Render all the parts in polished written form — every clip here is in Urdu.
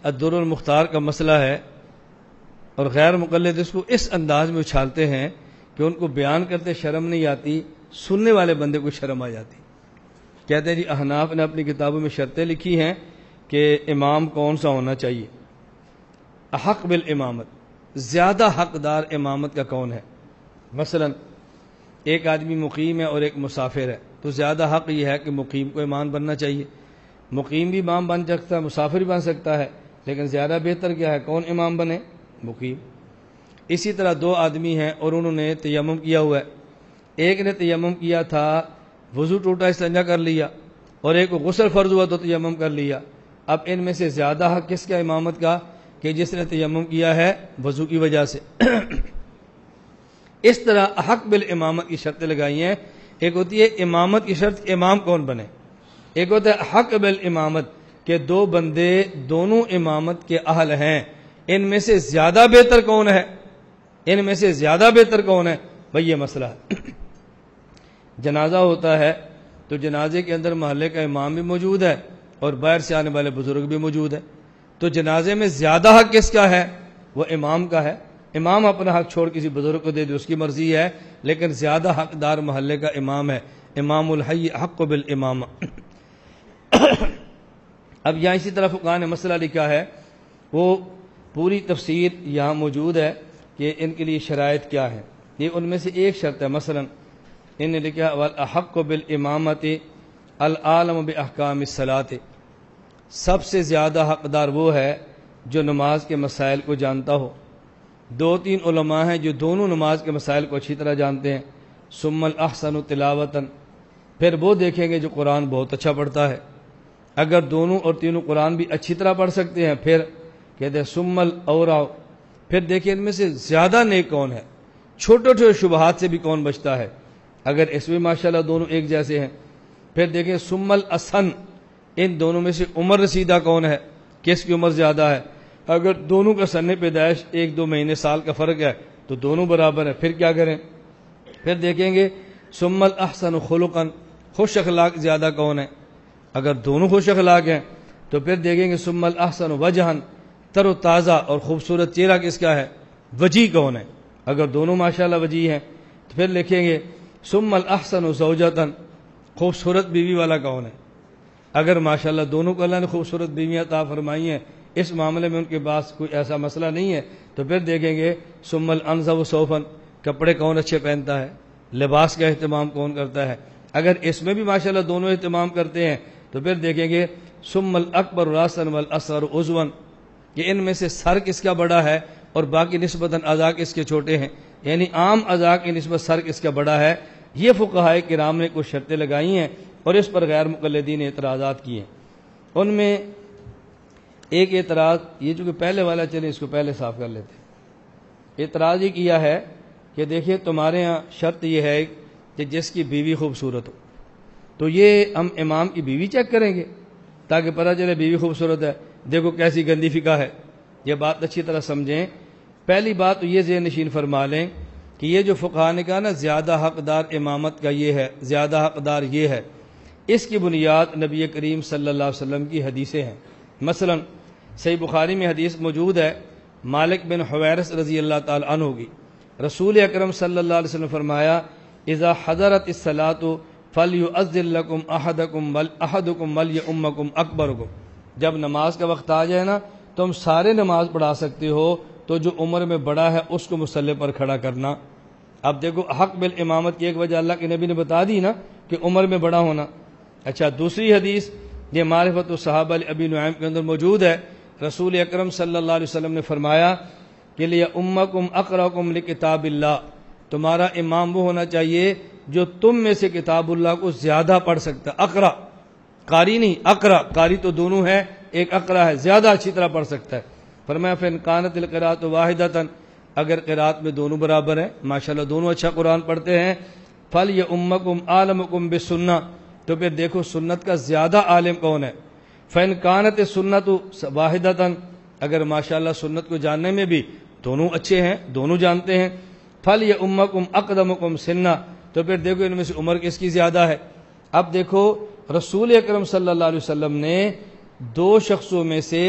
الدر المختار کا مسئلہ ہے، اور غیر مقلد اس کو اس انداز میں اچھالتے ہیں کہ ان کو بیان کرتے شرم نہیں آتی، سننے والے بندے کو شرم آ جاتی۔ کہتے ہیں جی احناف نے اپنی کتابوں میں شرطیں لکھی ہیں کہ امام کون سا ہونا چاہیے، احق بالامامت، زیادہ حقدار امامت کا کون ہے۔ مثلا ایک آدمی مقیم ہے اور ایک مسافر ہے، تو زیادہ حق یہ ہے کہ مقیم کو امام بننا چاہیے۔ مقیم بھی امام بن سکتا ہے، مسافر بھی بن سکتا ہے، لیکن زیادہ بہتر کیا ہے، کون امام بنے، مقیم۔ اسی طرح دو آدمی ہیں اور انہوں نے تیمم کیا ہوا ہے، ایک نے تیمم کیا تھا، وضو ٹوٹا استنجا کر لیا، اور ایک کو غسل فرض ہوا تو تیمم کر لیا۔ اب ان میں سے زیادہ حق کس کا امامت کا، کہ جس نے تیمم کیا ہے وضو کی وجہ سے۔ اس طرح حق بالامامت کی شرطیں لگائی ہیں۔ ایک ہوتی ہے امامت کی شرط، امام کون بنے، ایک ہوتا ہے حق بالامامت کہ دو بندے دونوں امامت کے اہل ہیں، ان میں سے زیادہ بہتر کون ہے، ان میں سے زیادہ بہتر کون ہے، بھئی یہ مسئلہ ہے۔ جنازہ ہوتا ہے تو جنازے کے اندر محلے کا امام بھی موجود ہے اور باہر سے آنے والے بزرگ بھی موجود ہے، تو جنازے میں زیادہ حق کس کا ہے، وہ امام کا ہے۔ امام اپنا حق چھوڑ کسی بزرگ کو دے دے، اس کی مرضی ہے، لیکن زیادہ حقدار محلے کا امام ہے۔ امام الحی حق بالامامہ۔ اب یہاں اسی طرح فقہاء نے مسئلہ لکھا ہے، وہ پوری تفسیر یہاں موجود ہے کہ ان کے لیے شرائط کیا ہے۔ یہ ان میں سے ایک شرط ہے، مثلا ان نے لکھا والحق بالامامۃ العالم باحکام الصلاۃ، سب سے زیادہ حقدار وہ ہے جو نماز کے مسائل کو جانتا ہو۔ دو تین علماء ہیں جو دونوں نماز کے مسائل کو اچھی طرح جانتے ہیں۔ ثم الاحسن تلاوتاً، پھر وہ دیکھیں گے جو قرآن بہت اچھا پڑھتا ہے۔ اگر دونوں اور تینوں قرآن بھی اچھی طرح پڑھ سکتے ہیں، پھر کہتے ہیں ثم الاورع، پھر دیکھیں ان میں سے زیادہ نیک کون ہے، چھوٹے چھوٹے شبہات سے بھی کون بچتا ہے، اگر اس میں ماشاءاللہ دونوں ایک جیسے ہیں۔ پھر دیکھیں ثم الاسن، ان دونوں میں سے عمر رسیدہ کون ہے، کس کی عمر زیادہ ہے۔ اگر دونوں کا سن پیدائش 1-2 مہینے سال کا فرق ہے تو دونوں برابر ہے، پھر کیا کریں۔ پھر دیکھیں گے ثم الاحسن خلقا، خوش اخلاق زیادہ کون ہے، اگر دونوں خوش اخلاق ہیں تو پھر دیکھیں گے ثم الاحسن وجہا، تر و تازہ اور خوبصورت چہرہ کس کا ہے، وجیح کون ہے، اگر دونوں ماشاءاللہ وجیح ہیں تو پھر لکھیں گے ثم الاحسن زوجتا، خوبصورت بیوی والا کون ہے، اگر ماشاءاللہ دونوں کو اللہ نے خوبصورت بیویاں عطا فرمائی ہیں، اس معاملے میں ان کے پاس کوئی ایسا مسئلہ نہیں ہے، تو پھر دیکھیں گے ثم الانظف صوفا، کپڑے کون اچھے پہنتا ہے، لباس کا اہتمام کون کرتا ہے، اگر اس میں بھی ماشاءاللہ دونوں اہتمام کرتے ہیں تو پھر دیکھیں گے ثم الاکبر راسا والاصغر عضوا، کہ ان میں سے سر کس کا بڑا ہے اور باقی نسبتاً اعضاء کس کے چھوٹے ہیں، یعنی عام اعضاء کی نسبت سر کس کا بڑا ہے۔ یہ فقہاء کرام نے کچھ شرطیں لگائی ہیں اور اس پر غیر مقلدین نے اعتراضات کیے ہیں۔ ان میں ایک اعتراض یہ، جو کہ پہلے والا چلے اس کو پہلے صاف کر لیتے ہیں۔ اعتراض یہ کیا ہے کہ دیکھیے تمہارے ہاں شرط یہ ہے کہ جس کی بیوی خوبصورت ہو، تو یہ ہم امام کی بیوی چیک کریں گے تاکہ پتہ چلے بیوی خوبصورت ہے، دیکھو کیسی گندی فقہ ہے۔ یہ بات اچھی طرح سمجھیں۔ پہلی بات تو یہ ذہن نشین فرما لیں کہ یہ جو فقہاء نے کہا نا زیادہ حقدار امامت کا یہ ہے، زیادہ حقدار یہ ہے، اس کی بنیاد نبی کریم صلی اللہ علیہ وسلم کی حدیثیں ہیں۔ مثلا صحیح بخاری میں حدیث موجود ہے مالک بن حویرث رضی اللہ تعالی عنہ کی، رسول اکرم صلی اللہ علیہ وسلم فرمایا اذا حضرت الصلاۃ فلیؤذن لکم احدکم ولیؤمکم اکبرکم، جب نماز کا وقت آ جائے نا تم سارے نماز پڑھا سکتے ہو، تو جو عمر میں بڑا ہے اس کو مصلی پر کھڑا کرنا۔ اب دیکھو حق بالامامت کی ایک وجہ اللہ کے نبی نے بتا دی نا کہ عمر میں بڑا ہونا۔ اچھا دوسری حدیث یہ معرفت الصحابہ ابی نعیم کے اندر موجود ہے، رسول اکرم صلی اللہ علیہ وسلم نے فرمایا کہ لیؤمکم اقرأکم لکتاب اللہ، تمہارا امام وہ ہونا چاہیے جو تم میں سے کتاب اللہ کو زیادہ پڑھ سکتا ہے۔ اقرأ، قاری نہیں، اقرأ، قاری تو دونوں ہے، ایک اقرأ ہے، زیادہ اچھی طرح پڑھ سکتا ہے۔ فرمایا فإن كانت القراءة واحدة، اگر قرات میں دونوں برابر ہیں، ماشاءاللہ دونوں اچھا قرآن پڑھتے ہیں، فلیؤمکم عالمکم بالسنہ، تو پھر دیکھو سنت کا زیادہ عالم کون ہے۔ فإن كانت السنة واحدة، اگر ماشاءاللہ سنت کو جاننے میں بھی دونوں اچھے ہیں، دونوں جانتے ہیں، فلیؤمکم اقدمکم سنہ، تو پھر دیکھو ان میں سے عمر کس کی زیادہ ہے۔ اب دیکھو رسول اکرم صلی اللہ علیہ وسلم نے دو شخصوں میں سے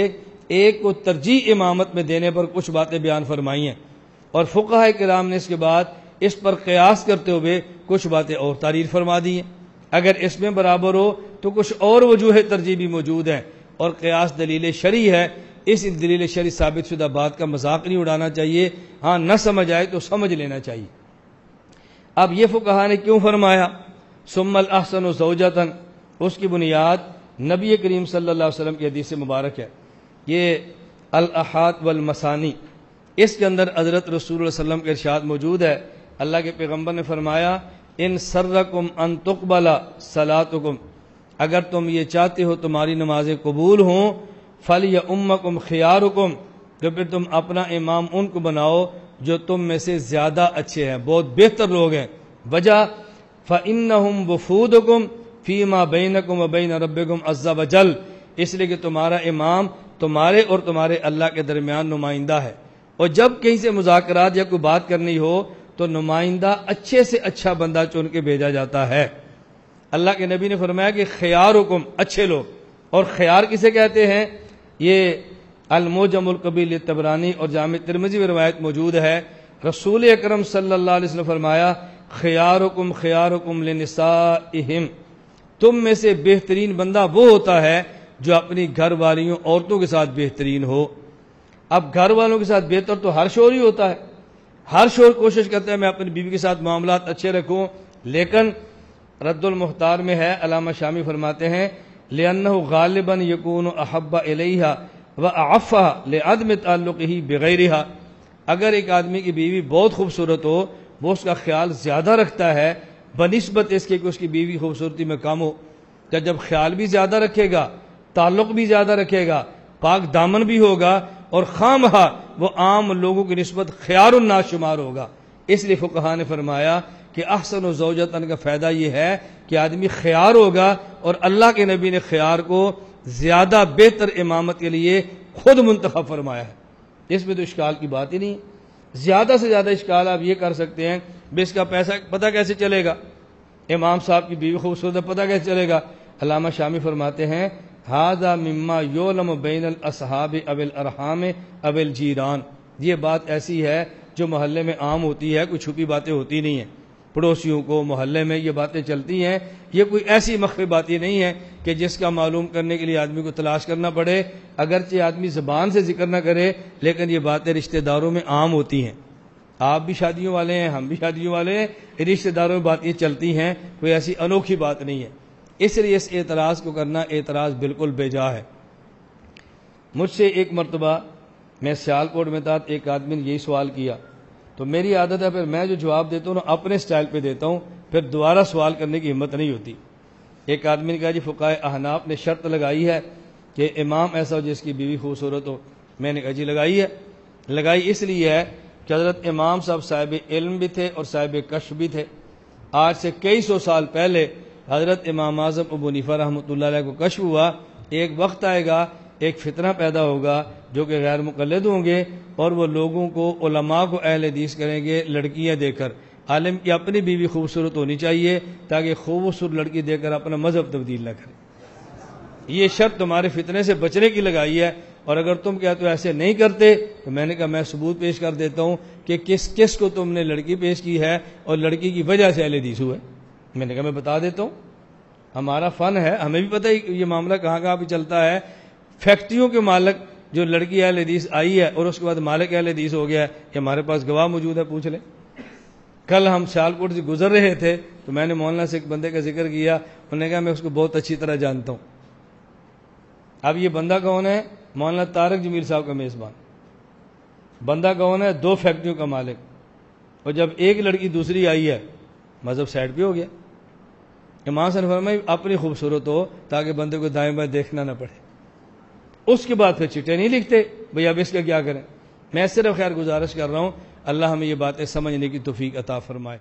ایک کو ترجیح امامت میں دینے پر کچھ باتیں بیان فرمائی ہیں، اور فقہاء کرام نے اس کے بعد اس پر قیاس کرتے ہوئے کچھ باتیں اور تعریف فرما دی ہیں۔ اگر اس میں برابر ہو تو کچھ اور وجوہ ترجیح بھی موجود ہیں، اور قیاس دلیل شرعی ہے۔ اس دلیل شرعی ثابت شدہ بات کا مذاق نہیں اڑانا چاہیے، ہاں نہ سمجھ آئے تو سمجھ لینا چاہیے۔ اب یہ فقہاء نے کیوں فرمایا ثم الاحسن زوجۃ، اس کی بنیاد نبی کریم صلی اللہ علیہ وسلم کی حدیث مبارک ہے، یہ الاحاد والمثانی، اس کے اندر حضرت رسول اللہ صلی اللہ علیہ وسلم کے ارشاد موجود ہے۔ اللہ کے پیغمبر نے فرمایا ان سرکم ان تقبل صلاتکم، اگر تم یہ چاہتے ہو تمہاری نمازیں قبول ہوں، فلیؤمکم خیارکم، تو پھر تم اپنا امام ان کو بناؤ جو تم میں سے زیادہ اچھے ہیں، بہت بہتر لوگ ہیں۔ وجہ فإنہم وفودکم فیما بینکم وبین ربکم عز وجل، اس لیے کہ تمہارا امام تمہارے اور تمہارے اللہ کے درمیان نمائندہ ہے، اور جب کہیں سے مذاکرات یا کوئی بات کرنی ہو تو نمائندہ اچھے سے اچھا بندہ چن کے بھیجا جاتا ہے۔ اللہ کے نبی نے فرمایا کہ خیارکم، اچھے لوگ، اور خیار کسے کہتے ہیں؟ یہ المعجم الکبیر طبرانی اور جامع ترمذی میں روایت موجود ہے، رسول اکرم صلی اللہ علیہ وسلم نے فرمایا خیارکم خیارکم لنسائہم، تم میں سے بہترین بندہ وہ ہوتا ہے جو اپنی گھر والیوں عورتوں کے ساتھ بہترین ہو۔ اب گھر والوں کے ساتھ بہتر تو ہر شوہر ہی ہوتا ہے، ہر شوہر کوشش کرتا ہے میں اپنی بیوی کے ساتھ معاملات اچھے رکھوں، لیکن رد المختار میں ہے، علامہ شامی فرماتے ہیں لِأَنَّهُ غالباً يَكُونُ أَحَبَّ إِلَيْهَا وَأَعَفَّهَا لِعَدْمِ تَعَلُّقِهِ بِغَيْرِهَا، اگر ایک آدمی کی بیوی بہت خوبصورت ہو وہ اس کا خیال زیادہ رکھتا ہے بنسبت اس کے کہ اس کی بیوی خوبصورتی میں کم ہو، کہ جب خیال بھی زیادہ رکھے گا، تعلق بھی زیادہ رکھے گا، پاک دامن بھی ہوگا، اور خامخواہ وہ عام لوگوں کی نسبت خیار الناس شمار ہوگا۔ اس لیے فقہاء نے فرمایا کہ احسن زوجتن کا فائدہ یہ ہے کہ آدمی خیار ہوگا، اور اللہ کے نبی نے خیار کو زیادہ بہتر امامت کے لیے خود منتخب فرمایا ہے۔ اس میں تو اشکال کی بات ہی نہیں، زیادہ سے زیادہ اشکال آپ یہ کر سکتے ہیں بے اس کا پیسہ پتہ کیسے چلے گا، امام صاحب کی بیوی خوبصورت ہے پتہ کیسے چلے گا؟ علامہ شامی فرماتے ہیں ھذا مما یعلم بین الاصحاب اب الارحام اب الجیران، یہ بات ایسی ہے جو محلے میں عام ہوتی ہے، کوئی چھپی باتیں ہوتی نہیں ہیں، پڑوسیوں کو محلے میں یہ باتیں چلتی ہیں، یہ کوئی ایسی مخفی باتیں نہیں ہیں کہ جس کا معلوم کرنے کے لیے آدمی کو تلاش کرنا پڑے، اگرچہ آدمی زبان سے ذکر نہ کرے لیکن یہ باتیں رشتہ داروں میں عام ہوتی ہیں، آپ بھی شادیوں والے ہیں، ہم بھی شادیوں والے ہیں، رشتہ داروں میں باتیں چلتی ہیں، کوئی ایسی انوکھی بات نہیں ہے۔ اس لیے اس اعتراض کو کرنا اعتراض بالکل بے جا ہے۔ مجھ سے ایک مرتبہ میں سیالکوٹ میں تھا، ایک آدمی نے یہی سوال کیا، تو میری عادت ہے پھر میں جو جواب دیتا ہوں اپنے سٹائل پہ دیتا ہوں، پھر دوبارہ سوال کرنے کی ہمت نہیں ہوتی۔ ایک آدمی نے کہا جی فقہائے احناف نے شرط لگائی ہے کہ امام ایسا ہو جس کی بیوی خوبصورت ہو۔ میں نے کہا جی لگائی ہے، لگائی اس لیے ہے کہ حضرت امام صاحب صاحب علم بھی تھے اور صاحب کشف بھی تھے۔ آج سے کئی سو سال پہلے حضرت امام اعظم ابو حنیفہ رحمۃ اللہ علیہ کو کشف ہوا، ایک وقت آئے گا ایک فتنہ پیدا ہوگا جو کہ غیر مقلد ہوں گے، اور وہ لوگوں کو علماء کو اہل حدیث کریں گے لڑکیاں دے کر۔ عالم کی اپنی بیوی خوبصورت ہونی چاہیے تاکہ خوبصورت لڑکی دے کر اپنا مذہب تبدیل نہ کرے۔ یہ شرط تمہارے فتنے سے بچنے کی لگائی ہے، اور اگر تم کہتے ہو ایسے نہیں کرتے تو میں نے کہا میں ثبوت پیش کر دیتا ہوں کہ کس کس کو تم نے لڑکی پیش کی ہے اور لڑکی کی وجہ سے اہل حدیث ہوئے۔ میں نے کہا میں بتا دیتا ہوں، ہمارا فن ہے، ہمیں بھی پتہ ہے یہ معاملہ کہاں کہاں پہ چلتا ہے۔ فیکٹریوں کے مالک جو لڑکی اہل حدیث آئی ہے اور اس کے بعد مالک اہل حدیث ہو گیا ہے، یہ ہمارے پاس گواہ موجود ہے، پوچھ لیں۔ کل ہم سیالکوٹ سے گزر رہے تھے تو میں نے مولانا سے ایک بندے کا ذکر کیا، انہوں نے کہا میں اس کو بہت اچھی طرح جانتا ہوں۔ اب یہ بندہ کون ہے؟ مولانا طارق جمیل صاحب کا میزبان۔ بندہ کون ہے؟ 2 فیکٹریوں کا مالک، اور جب ایک لڑکی دوسری آئی ہے مذہب سائڈ پہ ہو گیا۔ امام صاحب نے فرمایا اپنی خوبصورت ہو تاکہ بندے کو دائیں بائیں دیکھنا نہ پڑے۔ اس کے بعد پھر چٹے نہیں لکھتے بھئی اب اس کا کیا کریں۔ میں صرف خیر گزارش کر رہا ہوں اللہ ہمیں یہ باتیں سمجھنے کی توفیق عطا فرمائے۔